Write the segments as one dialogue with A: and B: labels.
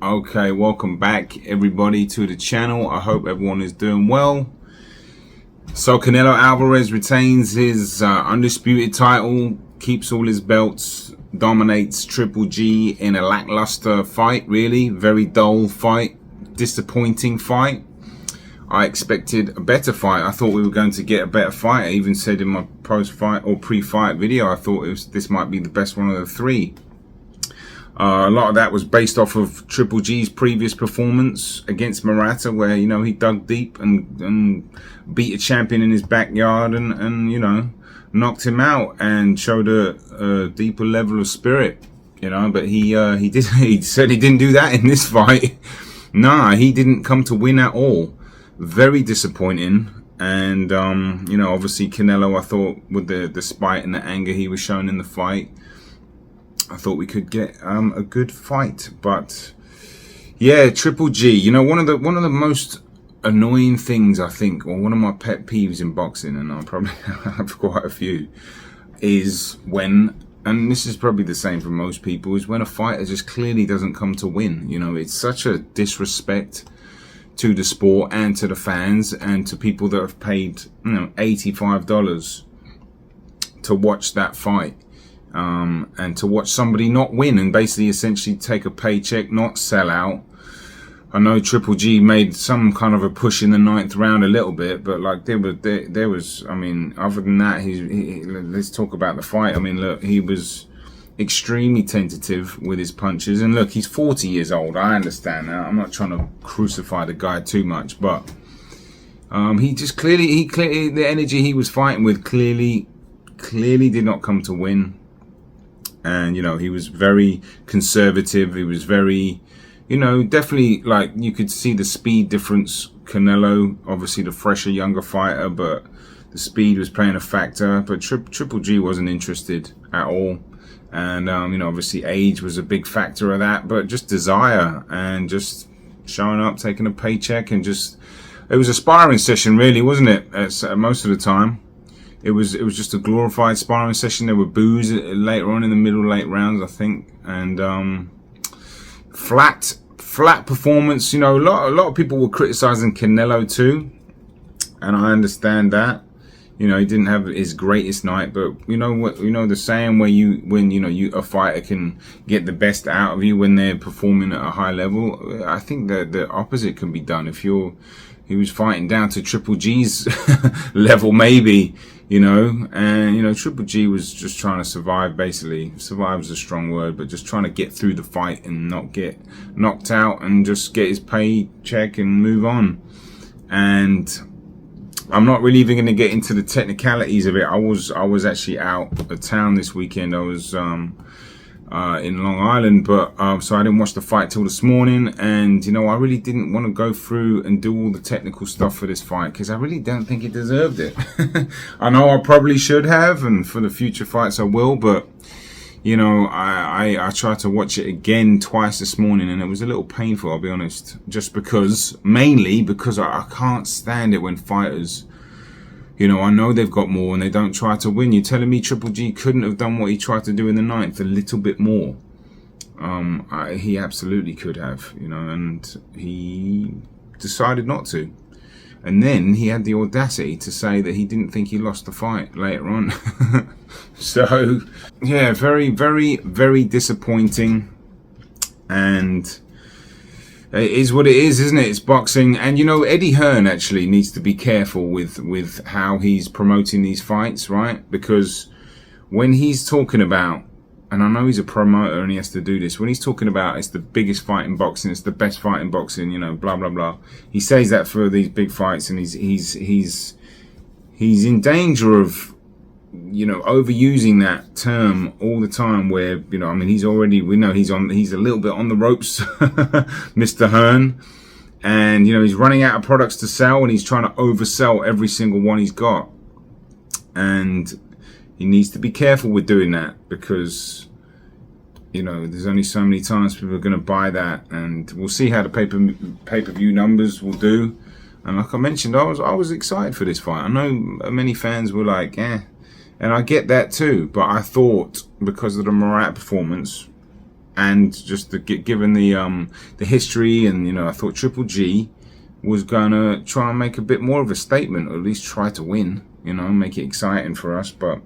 A: Okay, welcome back everybody to the channel. I hope everyone is doing well. So Canelo Alvarez retains his undisputed title, keeps all his belts, dominates Triple G in a lackluster fight, really. Very dull fight, disappointing fight. I expected a better fight. I thought we were going to get a better fight. I even said in my post-fight or pre-fight video, I thought this might be the best one of the three. A lot of that was based off of Triple G's previous performance against Murata, where, you know, he dug deep and beat a champion in his backyard and you know, knocked him out and showed a deeper level of spirit, you know. But he said he didn't do that in this fight. Nah, he didn't come to win at all. Very disappointing. And you know, obviously Canelo, I thought with the spite and the anger he was showing in the fight, I thought we could get a good fight. But yeah, Triple G, you know, one of the most annoying things, I think, or one of my pet peeves in boxing, and I probably have quite a few, is when, and this is probably the same for most people, is when a fighter just clearly doesn't come to win. You know, it's such a disrespect to the sport and to the fans and to people that have paid, you know, $85 to watch that fight. And to watch somebody not win and basically essentially take a paycheck, not sell out. I know Triple G made some kind of a push in the 9th round a little bit, but like there was, I mean, other than that, let's talk about the fight. I mean, look, he was extremely tentative with his punches, and look, he's 40 years old. I understand that. I'm not trying to crucify the guy too much, but he just clearly, the energy he was fighting with clearly did not come to win. And, you know, he was very conservative. He was very, you know, definitely, like, you could see the speed difference. Canelo, obviously the fresher, younger fighter, but the speed was playing a factor. But Triple G wasn't interested at all. And, you know, obviously age was a big factor of that. But just desire and just showing up, taking a paycheck, and just, it was a sparring session, really, wasn't it? Most of the time. It was just a glorified sparring session. There were boos later on in the middle late rounds, I think, and flat performance. You know, a lot of people were criticizing Canelo too, and I understand that. You know, he didn't have his greatest night, but you know what? You know the saying where a fighter can get the best out of you when they're performing at a high level. I think that the opposite can be done. If he was fighting down to Triple G's level, maybe, you know, and, you know, Triple G was just trying to survive, basically. Survive is a strong word, but just trying to get through the fight and not get knocked out and just get his paycheck and move on. And I'm not really even going to get into the technicalities of it. I was actually out of town this weekend. I was in Long Island, but so I didn't watch the fight till this morning, and you know, I really didn't want to go through and do all the technical stuff for this fight because I really don't think it deserved it. I know I probably should have, and for the future fights I will, but you know, I tried to watch it again twice this morning, and it was a little painful, I'll be honest, just mainly because I can't stand it when fighters, you know, I know they've got more and they don't try to win. You're telling me Triple G couldn't have done what he tried to do in the 9th a little bit more? He absolutely could have, you know, and he decided not to. And then he had the audacity to say that he didn't think he lost the fight later on. So, yeah, very, very, very disappointing. And it is what it is, isn't it? It's boxing. And, you know, Eddie Hearn actually needs to be careful with how he's promoting these fights, right? Because when he's talking about, and I know he's a promoter and he has to do this, when he's talking about it's the biggest fight in boxing, it's the best fight in boxing, you know, blah, blah, blah. He says that for these big fights, and he's in danger of, you know, overusing that term all the time, where, you know, I mean, we know he's a little bit on the ropes, Mr. Hearn, and, you know, he's running out of products to sell, and he's trying to oversell every single one he's got. And he needs to be careful with doing that, because, you know, there's only so many times people are going to buy that, and we'll see how the pay-per-view numbers will do. And like I mentioned, I was excited for this fight. I know many fans were like, eh. And I get that too, but I thought because of the Murata performance and just given the history, and you know, I thought Triple G was gonna try and make a bit more of a statement, or at least try to win, you know, make it exciting for us. But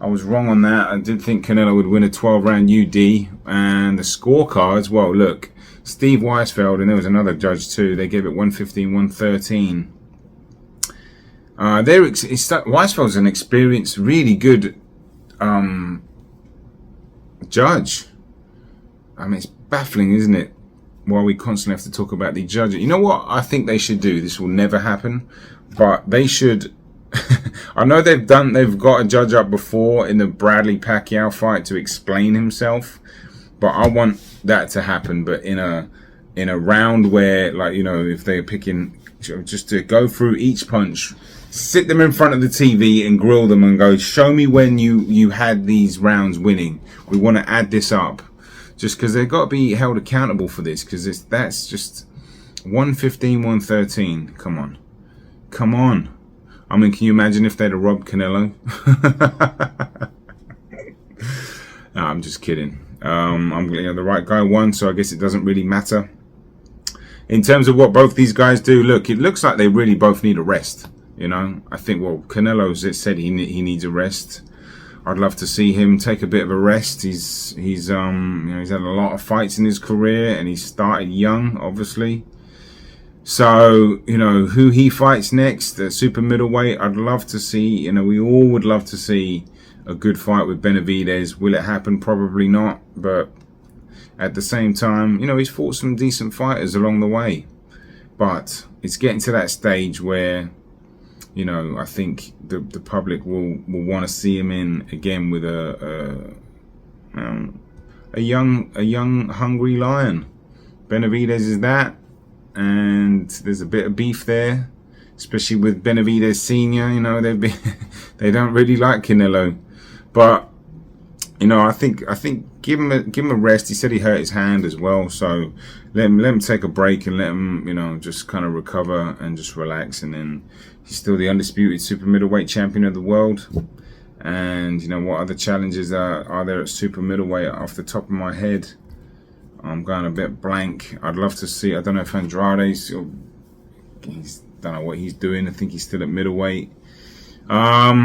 A: I was wrong on that. I did think Canelo would win a 12-round UD, and the scorecards, well, look, Steve Weisfeld, and there was another judge too, they gave it 115, 113. Weisfeld's an experienced, really good judge. I mean, it's baffling, isn't it? Why we constantly have to talk about the judges. You know what I think they should do? This will never happen, but they should. I know they've got a judge up before in the Bradley Pacquiao fight to explain himself, but I want that to happen. But in a round where, like, you know, if they're picking, just to go through each punch, sit them in front of the TV and grill them and go, show me when you had these rounds winning. We want to add this up, just because they've got to be held accountable for this, because that's just 115, 113. Come on. I mean, can you imagine if they'd have robbed Canelo? No, I'm just kidding. The right guy won, so I guess it doesn't really matter. In terms of what both these guys do, look, it looks like they really both need a rest. You know, I think, well, Canelo's said he needs a rest. I'd love to see him take a bit of a rest. He's you know, he's had a lot of fights in his career, and he started young, obviously. So, you know, who he fights next, super middleweight, I'd love to see. You know, we all would love to see a good fight with Benavidez. Will it happen? Probably not. But at the same time, you know, he's fought some decent fighters along the way. But it's getting to that stage where, you know, I think the public will want to see him in again with a young hungry lion. Benavidez is that. And there's a bit of beef there, especially with Benavidez Senior. You know, they don't really like Canelo, but you know, I think give him a rest. He said he hurt his hand as well, so let him take a break and let him, you know, just kind of recover and just relax. And then he's still the undisputed super middleweight champion of the world. And you know, what other challenges are there at super middleweight off the top of my head? I'm going a bit blank. I'd love to see. I don't know if Andrade's. Don't know what he's doing. I think he's still at middleweight. I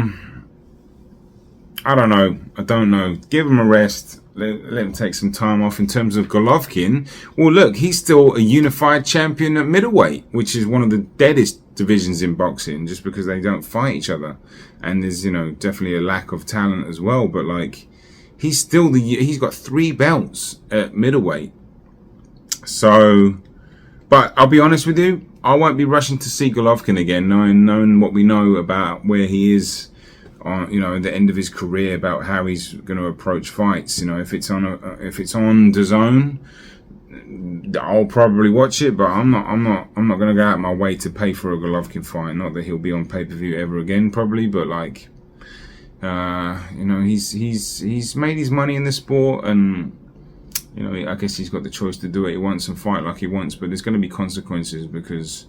A: don't know. Give him a rest. Let him take some time off. In terms of Golovkin, well, look, he's still a unified champion at middleweight, which is one of the deadest divisions in boxing, just because they don't fight each other, and there's, you know, definitely a lack of talent as well. But like, he's still he's got 3 belts at middleweight. So, but I'll be honest with you, I won't be rushing to see Golovkin again, knowing what we know about where he is on, you know, at the end of his career, about how he's going to approach fights. You know, if it's on DAZN, I'll probably watch it, but I'm not going to go out my way to pay for a Golovkin fight. Not that he'll be on pay-per-view ever again, probably, but like, you know, he's made his money in the sport, and you know, I guess he's got the choice to do what he wants and fight like he wants, but there's going to be consequences, because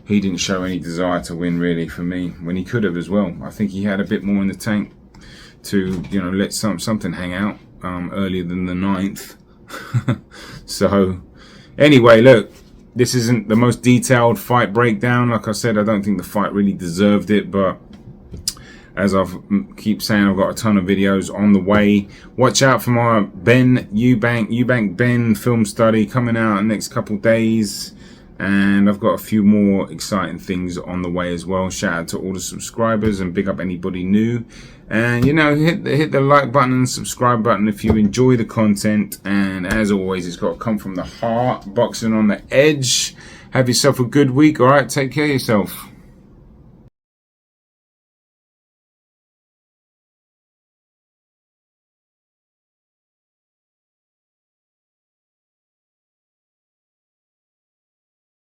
A: he didn't show any desire to win, really, for me, when he could have as well. I think he had a bit more in the tank to, you know, let something hang out earlier than the 9th. So anyway, look, this isn't the most detailed fight breakdown. Like I said, I don't think the fight really deserved it, but as I keep saying, I've got a ton of videos on the way. Watch out for my Ben Eubank Ben film study coming out in the next couple days. And I've got a few more exciting things on the way as well. Shout out to all the subscribers, and big up anybody new. And, you know, hit the like button and subscribe button if you enjoy the content. And as always, it's got to come from the heart. Boxing on the edge. Have yourself a good week. All right, take care of yourself.